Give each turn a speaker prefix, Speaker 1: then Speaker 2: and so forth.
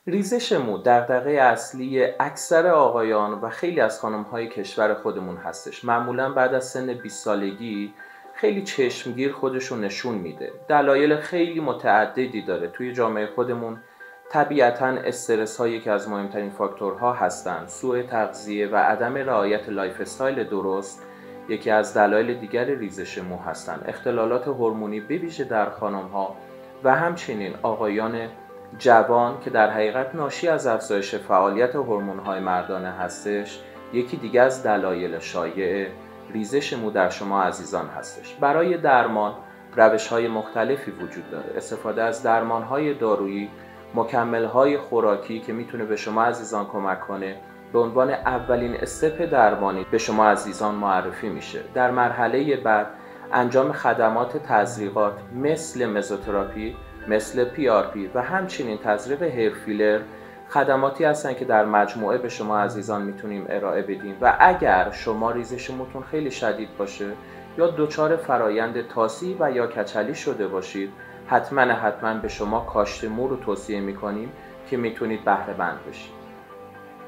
Speaker 1: ریزش مو دغدغه اصلی اکثر آقایان و خیلی از خانم‌های کشور خودمون هستش. معمولاً بعد از سن 20 سالگی خیلی چشمگیر خودشو نشون میده. دلایل خیلی متعددی داره. توی جامعه خودمون طبیعتاً استرس ها یکی از مهمترین فاکتورها هستن. سوء تغذیه و عدم رعایت لایف استایل درست یکی از دلایل دیگر ریزش مو هستن. اختلالات هورمونی بویژه در خانم‌ها و همچنین آقایان جوان که در حقیقت ناشی از افزایش فعالیت هورمون‌های مردانه هستش، یکی دیگه از دلایل شایع ریزش مو در شما عزیزان هستش. برای درمان روش‌های مختلفی وجود داره. استفاده از درمان‌های دارویی، مکمل‌های خوراکی که میتونه به شما عزیزان کمک کنه به عنوان اولین استپ درمانی به شما عزیزان معرفی میشه. در مرحله بعد انجام خدمات تزریقات مثل مزوتراپی، مثل PRP و همچنین تزریق هیر فیلر خدماتی هستن که در مجموعه به شما عزیزان میتونیم ارائه بدیم و اگر شما ریزش موتون خیلی شدید باشه یا دچار فرایند تاسی و یا کچلی شده باشید، حتما به شما کاشت مو رو توصیه میکنیم که میتونید بهره مند بشید.